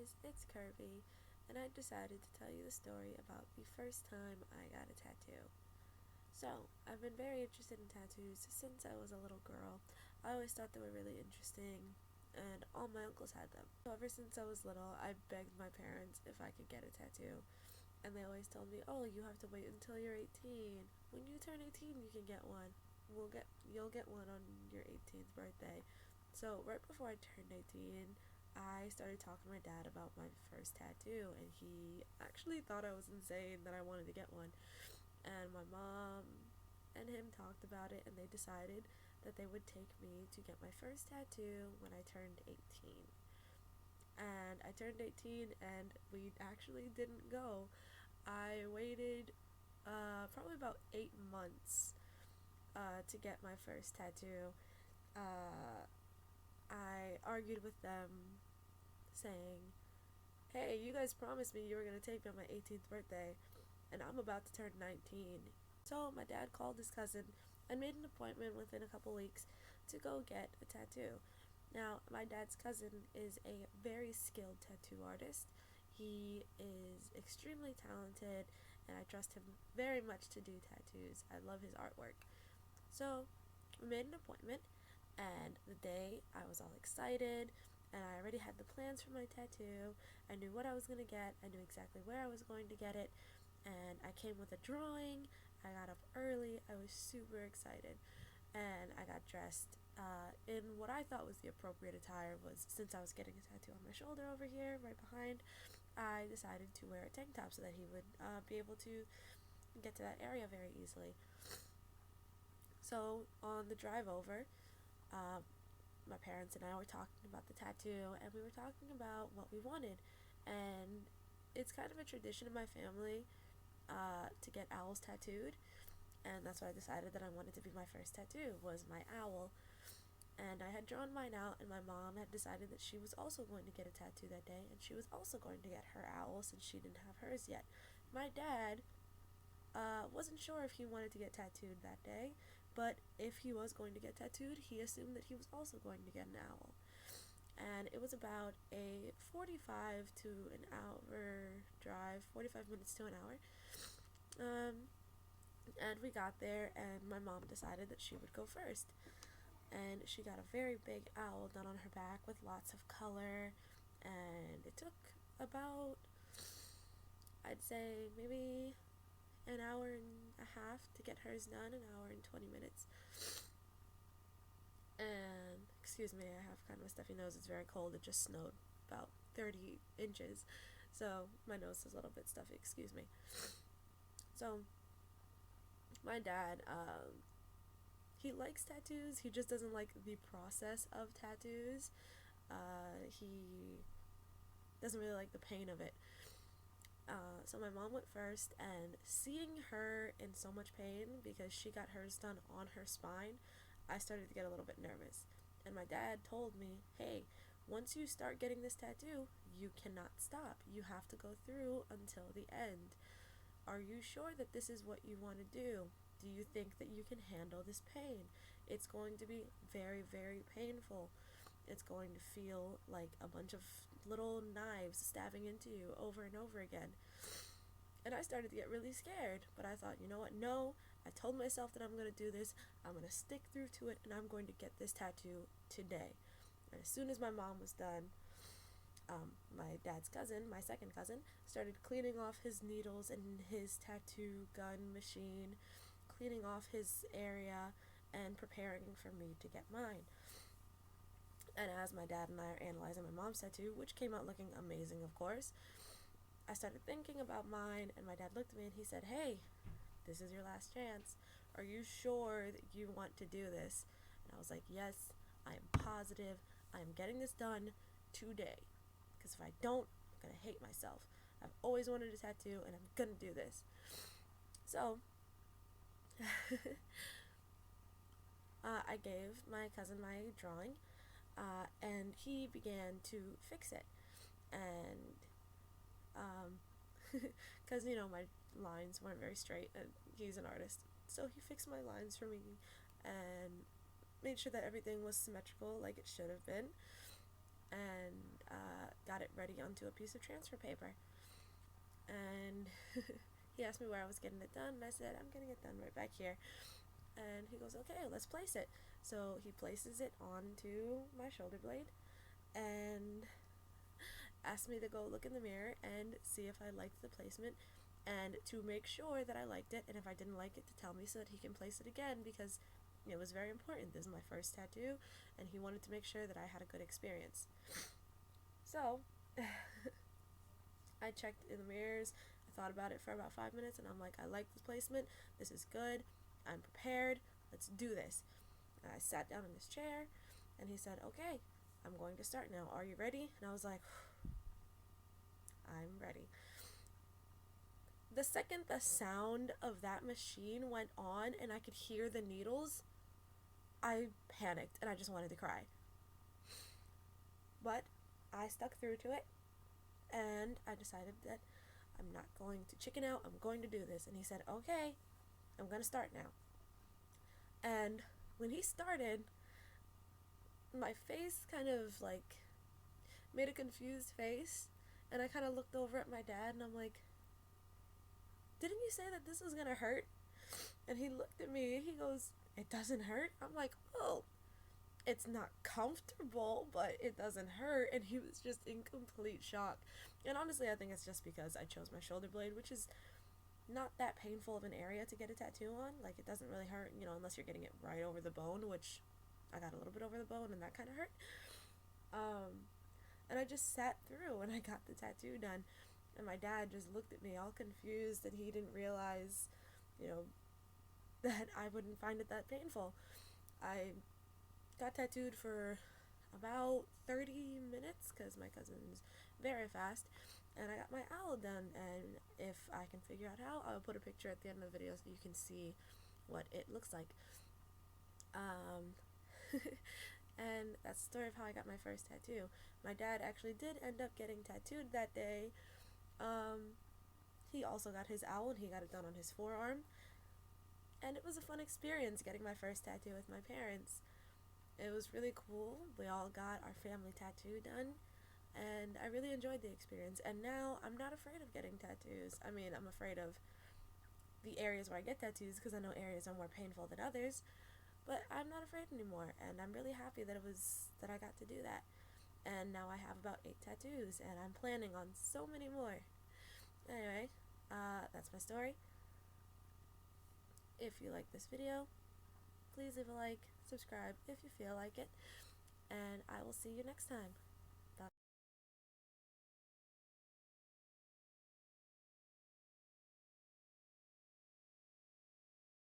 guys, it's Kirby, and I decided to tell you the story about the first time I got a tattoo. So, I've been very interested in tattoos since I was a little girl. I always thought they were really interesting, and all my uncles had them. So ever since I was little, I begged my parents if I could get a tattoo, and they always told me, "Oh, you have to wait until you're 18. When you turn 18, you can get one. You'll get one on your 18th birthday." So right before I turned 18, I started talking to my dad about my first tattoo, and he actually thought I was insane that I wanted to get one. And my mom and him talked about it, and they decided that they would take me to get my first tattoo when I turned 18. And I turned 18, and we actually didn't go. I waited probably about 8 months to get my first tattoo. I argued with them, saying, "Hey, you guys promised me you were going to take me on my 18th birthday, and I'm about to turn 19. So my dad called his cousin and made an appointment within a couple weeks to go get a tattoo. Now, my dad's cousin is a very skilled tattoo artist. He is extremely talented, and I trust him very much to do tattoos. I love his artwork. So we made an appointment, and the day I was all excited, and I already had the plans for my tattoo. I knew what I was going to get, I knew exactly where I was going to get it, and I came with a drawing. I got up early, I was super excited, and I got dressed in what I thought was the appropriate attire. Was, since I was getting a tattoo on my shoulder over here, right behind, I decided to wear a tank top so that he would be able to get to that area very easily. So on the drive over, my parents and I were talking about the tattoo, and we were talking about what we wanted. And it's kind of a tradition in my family to get owls tattooed, and that's why I decided that I wanted to be my first tattoo, was my owl. And I had drawn mine out, and my mom had decided that she was also going to get a tattoo that day, and she was also going to get her owl since she didn't have hers yet. My dad wasn't sure if he wanted to get tattooed that day, but if he was going to get tattooed, he assumed that he was also going to get an owl. And it was about a 45 to an hour drive, 45 minutes to an hour. And we got there, and my mom decided that she would go first. And she got a very big owl done on her back with lots of color, and it took about, I'd say, maybe an hour and a half to get hers done, an hour and 20 minutes. And, excuse me, I have kind of a stuffy nose, it's very cold, it just snowed about 30 inches, so my nose is a little bit stuffy, excuse me. So, my dad, he likes tattoos, he just doesn't like the process of tattoos. He doesn't really like the pain of it. So my mom went first, and seeing her in so much pain because she got hers done on her spine, I started to get a little bit nervous. And my dad told me, "Hey, once you start getting this tattoo, you cannot stop. You have to go through until the end. Are you sure that this is what you want to do? Do you think that you can handle this pain? It's going to be very, very painful. It's going to feel like a bunch of little knives stabbing into you over and over again." And I started to get really scared, but I thought, you know what, no, I told myself that I'm going to do this, I'm going to stick through to it, and I'm going to get this tattoo today. And as soon as my mom was done, my dad's cousin, my second cousin, started cleaning off his needles and his tattoo gun machine, cleaning off his area, and preparing for me to get mine. And as my dad and I are analyzing my mom's tattoo, which came out looking amazing, of course, I started thinking about mine, and my dad looked at me and he said, "Hey, this is your last chance. Are you sure that you want to do this?" And I was like, "Yes, I am positive. I am getting this done today. Because if I don't, I'm going to hate myself. I've always wanted a tattoo, and I'm going to do this." So, I gave my cousin my drawing, and he began to fix it. And because my lines weren't very straight, and he's an artist, so he fixed my lines for me and made sure that everything was symmetrical like it should have been. And got it ready onto a piece of transfer paper. And he asked me where I was getting it done, and I said, I'm getting it done right back here. And he goes, okay, let's place it. So he places it onto my shoulder blade and asked me to go look in the mirror and see if I liked the placement, and to make sure that I liked it, and if I didn't like it, to tell me so that he can place it again, because it was very important. This is my first tattoo, and he wanted to make sure that I had a good experience. So I checked in the mirrors, I thought about it for about 5 minutes, and I'm like, I like this placement, this is good, I'm prepared, let's do this. And I sat down in his chair, and he said, okay, I'm going to start now, are you ready? And I was like, I'm ready. The second the sound of that machine went on and I could hear the needles, I panicked and I just wanted to cry. But I stuck through to it, and I decided that I'm not going to chicken out, I'm going to do this. And he said, okay, I'm going to start now. And when he started, my face kind of like made a confused face, and I kind of looked over at my dad and I'm like, didn't you say that this was going to hurt? And he looked at me and he goes, it doesn't hurt? I'm like, oh, it's not comfortable, but it doesn't hurt. And he was just in complete shock. And honestly, I think it's just because I chose my shoulder blade, which is not that painful of an area to get a tattoo on. Like, it doesn't really hurt, unless you're getting it right over the bone, which I got a little bit over the bone, and that kind of hurt. And I just sat through and I got the tattoo done. And my dad just looked at me all confused, and he didn't realize, that I wouldn't find it that painful. I got tattooed for about 30 minutes because my cousin's very fast, and I got my owl done. And if I can figure out how, I'll put a picture at the end of the video so you can see what it looks like. And that's the story of how I got my first tattoo. My dad actually did end up getting tattooed that day. He also got his owl, and he got it done on his forearm. And it was a fun experience getting my first tattoo with my parents. It was really cool. We all got our family tattoo done, and I really enjoyed the experience. And now I'm not afraid of getting tattoos. I mean, I'm afraid of the areas where I get tattoos because I know areas are more painful than others, but I'm not afraid anymore, and I'm really happy that I got to do that. And now I have about 8 tattoos, and I'm planning on so many more. Anyway, that's my story. If you like this video, please leave a like, subscribe if you feel like it, and I will see you next time.